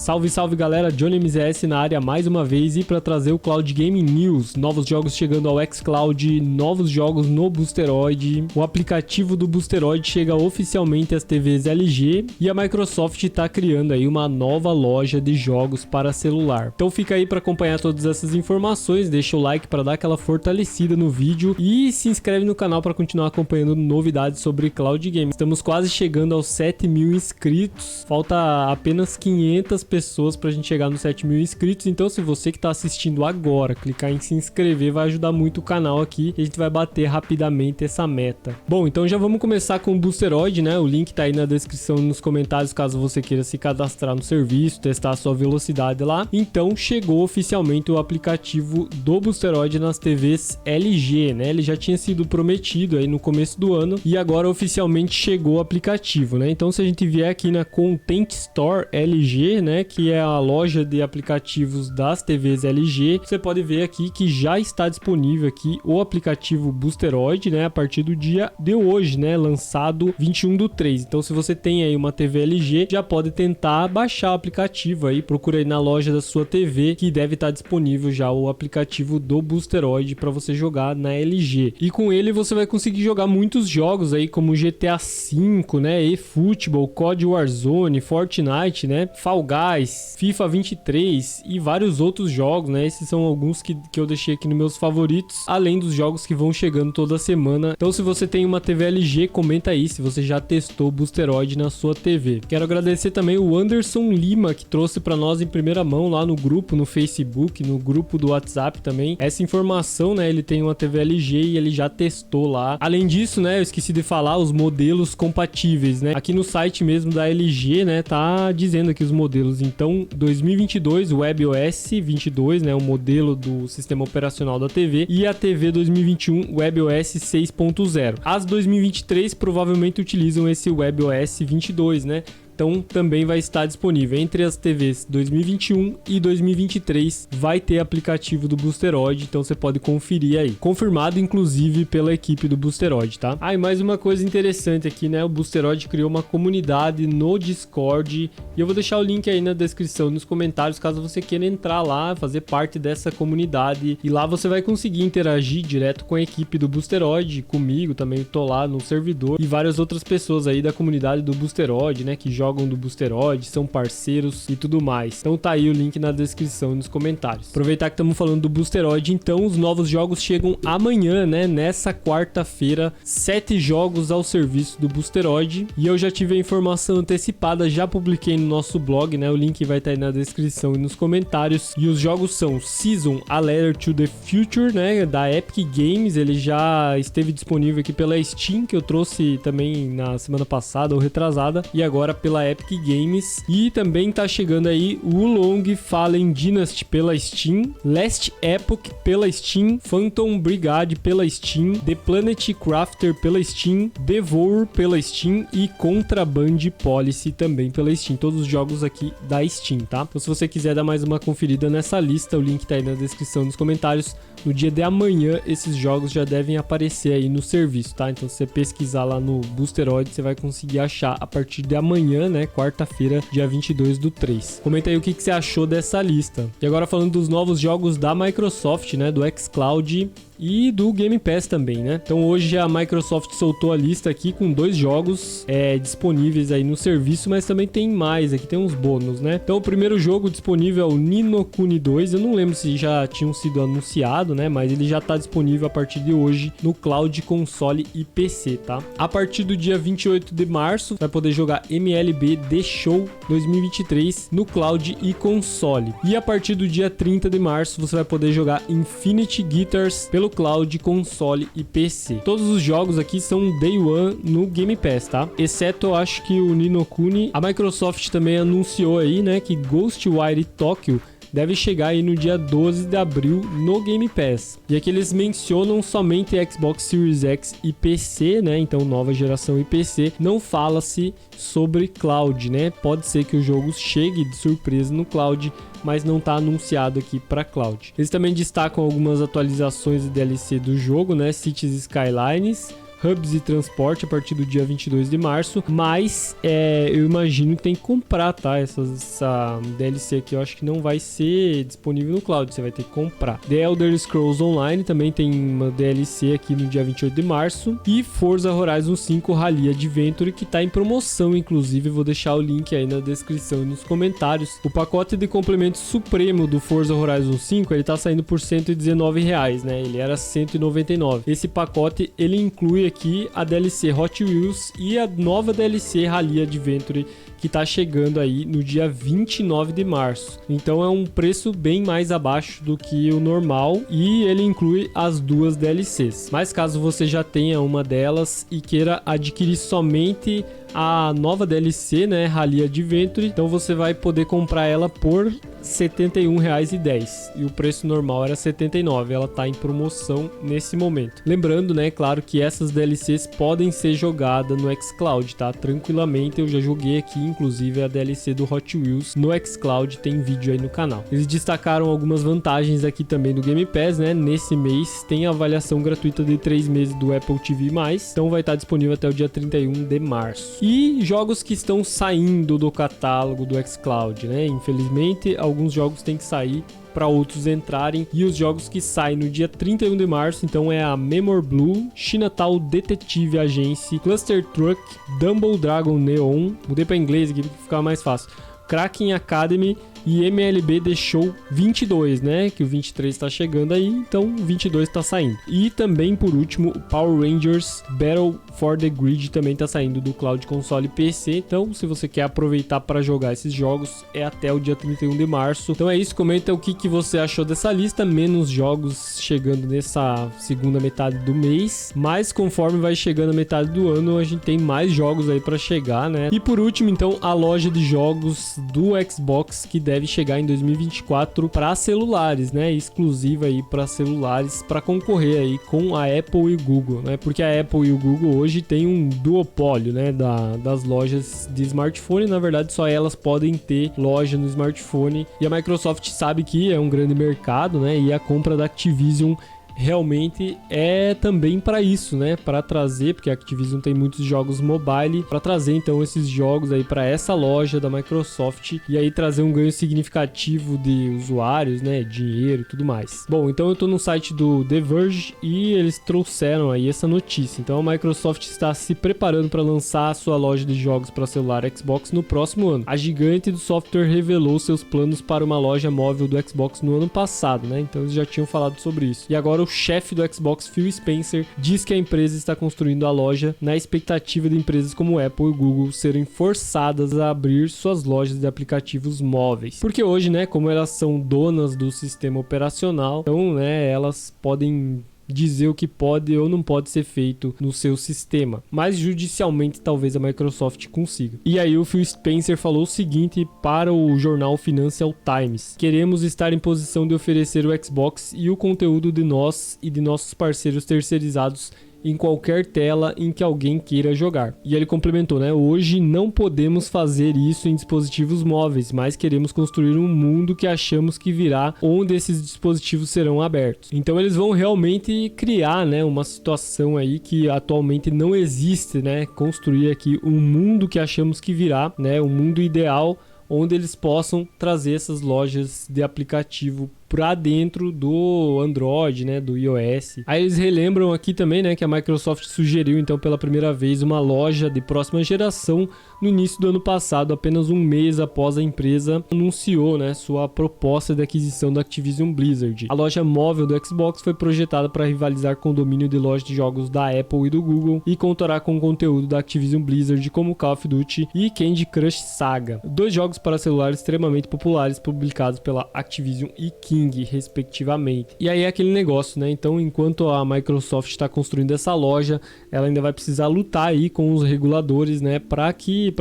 Salve, salve galera, Johnny MZS na área mais uma vez e para trazer o Cloud Gaming News, novos jogos chegando ao xCloud, novos jogos no Boosteroid, o aplicativo do Boosteroid chega oficialmente às TVs LG e a Microsoft está criando aí uma nova loja de jogos para celular. Então fica aí para acompanhar todas essas informações, deixa o like para dar aquela fortalecida no vídeo e se inscreve no canal para continuar acompanhando novidades sobre Cloud Gaming. Estamos quase chegando aos 7.000 inscritos, falta apenas 500 pessoas pra gente chegar nos 7.000 inscritos, então se você que tá assistindo agora clicar em se inscrever vai ajudar muito o canal aqui e a gente vai bater rapidamente essa meta. Bom, então já vamos começar com o Boosteroid, né? O link tá aí na descrição e nos comentários caso você queira se cadastrar no serviço, testar a sua velocidade lá. Então chegou oficialmente o aplicativo do Boosteroid nas TVs LG, né? Ele já tinha sido prometido aí no começo do ano e agora oficialmente chegou o aplicativo, né? Então se a gente vier aqui na Content Store LG, né, que é a loja de aplicativos das TVs LG, você pode ver aqui que já está disponível aqui o aplicativo Boosteroid, né, a partir do dia de hoje, né, lançado 21/3. Então se você tem aí uma TV LG, já pode tentar baixar o aplicativo aí, procura aí na loja da sua TV que deve estar disponível já o aplicativo do Boosteroid para você jogar na LG. E com ele você vai conseguir jogar muitos jogos aí como GTA V, né, eFootball, COD Warzone, Fortnite, né, Fall Guys, FIFA 23 e vários outros jogos, né? Esses são alguns que eu deixei aqui nos meus favoritos, além dos jogos que vão chegando toda semana. Então se você tem uma TV LG, comenta aí se você já testou o Boosteroid na sua TV. Quero agradecer também o Anderson Lima, que trouxe para nós em primeira mão lá no grupo, no Facebook, no grupo do WhatsApp também, essa informação, né? Ele tem uma TV LG e ele já testou lá. Além disso, né, eu esqueci de falar os modelos compatíveis, né? Aqui no site mesmo da LG, né, tá dizendo aqui os modelos. Então, 2022, o WebOS 22, né, o modelo do sistema operacional da TV, e a TV 2021, WebOS 6.0. As 2023 provavelmente utilizam esse WebOS 22, né? Então também vai estar disponível entre as TVs 2021 e 2023, vai ter aplicativo do Boosteroid, então você pode conferir aí. Confirmado inclusive pela equipe do Boosteroid, tá? Ah, e mais uma coisa interessante aqui, né? O Boosteroid criou uma comunidade no Discord e eu vou deixar o link aí na descrição, nos comentários, caso você queira entrar lá, fazer parte dessa comunidade, e lá você vai conseguir interagir direto com a equipe do Boosteroid, comigo também, eu tô lá no servidor, e várias outras pessoas aí da comunidade do Boosteroid, né, que jogam do Boosteroid, são parceiros e tudo mais. Então tá aí o link na descrição e nos comentários. Aproveitar que estamos falando do Boosteroid, então os novos jogos chegam amanhã, né? Nessa quarta-feira, 7 jogos ao serviço do Boosteroid. E eu já tive a informação antecipada, já publiquei no nosso blog, né? O link vai estar aí na descrição e nos comentários. E os jogos são Season: A Letter to the Future, né? Da Epic Games, ele já esteve disponível aqui pela Steam, que eu trouxe também na semana passada ou retrasada, e agora pela Epic Games. E também tá chegando aí o Long Fallen Dynasty pela Steam, Last Epoch pela Steam, Phantom Brigade pela Steam, The Planet Crafter pela Steam, Devour pela Steam e Contraband Policy também pela Steam. Todos os jogos aqui da Steam, tá? Então se você quiser dar mais uma conferida nessa lista, o link tá aí na descrição, nos comentários. No dia de amanhã, esses jogos já devem aparecer aí no serviço, tá? Então, se você pesquisar lá no Boosteroid, você vai conseguir achar a partir de amanhã, né? Quarta-feira, dia 22/3. Comenta aí o que você achou dessa lista. E agora falando dos novos jogos da Microsoft, né? Do xCloud e do Game Pass também, né? Então hoje a Microsoft soltou a lista aqui com 2 jogos disponíveis aí no serviço, mas também tem mais, aqui tem uns bônus, né? Então o primeiro jogo disponível é o Ni no Kuni 2, eu não lembro se já tinham sido anunciado, né? Mas ele já tá disponível a partir de hoje no Cloud, console e PC, tá? A partir do dia 28 de março, vai poder jogar MLB The Show 2023 no Cloud e console. E a partir do dia 30 de março, você vai poder jogar Infinity Guitars pelo Cloud, console e PC. Todos os jogos aqui são Day One no Game Pass, tá? Exceto, eu acho que o Ni no Kuni. A Microsoft também anunciou aí, né, que Ghostwire Tokyo deve chegar aí no dia 12 de abril no Game Pass. E aqui eles mencionam somente Xbox Series X e PC, né? Então nova geração e PC. Não fala-se sobre cloud, né? Pode ser que o jogo chegue de surpresa no cloud, mas não está anunciado aqui para cloud. Eles também destacam algumas atualizações e DLC do jogo, né? Cities Skylines, hubs e transporte a partir do dia 22 de março, mas eu imagino que tem que comprar, tá? Essa DLC aqui eu acho que não vai ser disponível no cloud, você vai ter que comprar. The Elder Scrolls Online também tem uma DLC aqui no dia 28 de março, e Forza Horizon 5 Rally Adventure, que tá em promoção, inclusive, vou deixar o link aí na descrição e nos comentários. O pacote de complemento supremo do Forza Horizon 5, ele tá saindo por R$119, né? Ele era R$199. Esse pacote, ele inclui aqui a DLC Hot Wheels e a nova DLC Rally Adventure, que tá chegando aí no dia 29 de março. Então é um preço bem mais abaixo do que o normal, e ele inclui as duas DLCs. Mas caso você já tenha uma delas e queira adquirir somente a nova DLC, né, Rally Adventure, então você vai poder comprar ela por R$71,10, e o preço normal era R$79. Ela tá em promoção nesse momento. Lembrando, né, claro que essas DLCs podem ser jogadas no xCloud, tá? Tranquilamente, eu já joguei aqui, inclusive a DLC do Hot Wheels no xCloud, tem vídeo aí no canal. Eles destacaram algumas vantagens aqui também do Game Pass, né? Nesse mês tem a avaliação gratuita de 3 meses do Apple TV+, então vai estar disponível até o dia 31 de março. E jogos que estão saindo do catálogo do xCloud, né? Infelizmente, alguns jogos têm que sair para outros entrarem, e os jogos que saem no dia 31 de março, então é a Memory Blue, Chinatown Detective Agency, Cluster Truck, Dumble Dragon Neon, mudei para inglês aqui para ficar mais fácil, Kraken Academy e MLB The Show 22, né? Que o 23 está chegando aí, então o 22 está saindo. E também, por último, o Power Rangers Battle for the Grid também está saindo do Cloud Console e PC. Então, se você quer aproveitar para jogar esses jogos, é até o dia 31 de março. Então é isso, comenta o que você achou dessa lista. Menos jogos chegando nessa segunda metade do mês, mas conforme vai chegando a metade do ano, a gente tem mais jogos aí para chegar, né? E por último, então, a loja de jogos do Xbox, que deve chegar em 2024 para celulares, né? Exclusiva aí para celulares, para concorrer aí com a Apple e o Google, né? Porque a Apple e o Google hoje tem um duopólio, né? Das lojas de smartphone. Na verdade, só elas podem ter loja no smartphone, e a Microsoft sabe que é um grande mercado, né? E a compra da Activision realmente é também para isso, né? Para trazer, porque a Activision tem muitos jogos mobile, para trazer então esses jogos aí para essa loja da Microsoft, e aí trazer um ganho significativo de usuários, né? Dinheiro e tudo mais. Bom, então eu tô no site do The Verge e eles trouxeram aí essa notícia. Então a Microsoft está se preparando para lançar a sua loja de jogos para celular Xbox no próximo ano. A gigante do software revelou seus planos para uma loja móvel do Xbox no ano passado, né? Então eles já tinham falado sobre isso. E agora o chefe do Xbox, Phil Spencer, diz que a empresa está construindo a loja na expectativa de empresas como Apple e Google serem forçadas a abrir suas lojas de aplicativos móveis. Porque hoje, né, como elas são donas do sistema operacional, então, né, elas podem dizer o que pode ou não pode ser feito no seu sistema, mas judicialmente talvez a Microsoft consiga. E aí o Phil Spencer falou o seguinte para o jornal Financial Times: queremos estar em posição de oferecer o Xbox e o conteúdo de nós e de nossos parceiros terceirizados em qualquer tela em que alguém queira jogar. E ele complementou, né? Hoje não podemos fazer isso em dispositivos móveis, mas queremos construir um mundo que achamos que virá, onde esses dispositivos serão abertos. Então eles vão realmente criar, né, uma situação aí que atualmente não existe, né? Construir aqui um mundo que achamos que virá, né? Um mundo ideal onde eles possam trazer essas lojas de aplicativo para dentro do Android, né, do iOS. Aí eles relembram aqui também, né, que a Microsoft sugeriu então pela primeira vez uma loja de próxima geração no início do ano passado, apenas um mês após a empresa anunciou, né, sua proposta de aquisição da Activision Blizzard. A loja móvel do Xbox foi projetada para rivalizar com o domínio de lojas de jogos da Apple e do Google e contará com conteúdo da Activision Blizzard como Call of Duty e Candy Crush Saga, dois jogos para celular extremamente populares publicados pela Activision e King, respectivamente. E aí é aquele negócio, né? Então, enquanto a Microsoft está construindo essa loja, ela ainda vai precisar lutar aí com os reguladores, né? Para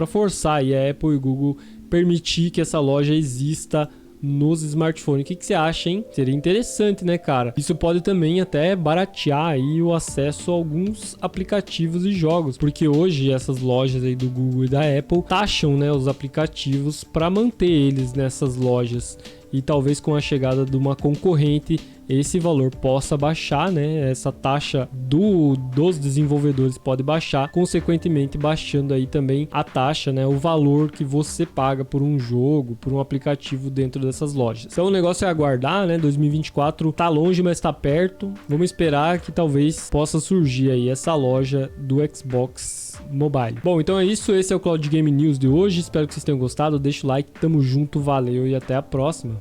forçar aí a Apple e o Google permitir que essa loja exista nos smartphones. O que você acha, hein? Seria interessante, né, cara? Isso pode também até baratear aí o acesso a alguns aplicativos e jogos, porque hoje essas lojas aí do Google e da Apple taxam, né, os aplicativos para manter eles nessas lojas. E talvez com a chegada de uma concorrente, esse valor possa baixar, né? Essa taxa dos desenvolvedores pode baixar, consequentemente baixando aí também a taxa, né? O valor que você paga por um jogo, por um aplicativo dentro dessas lojas. Então o negócio é aguardar, né? 2024 tá longe, mas tá perto. Vamos esperar que talvez possa surgir aí essa loja do Xbox Mobile. Bom, então é isso. Esse é o Cloud Game News de hoje. Espero que vocês tenham gostado. Deixa o like, tamo junto, valeu e até a próxima.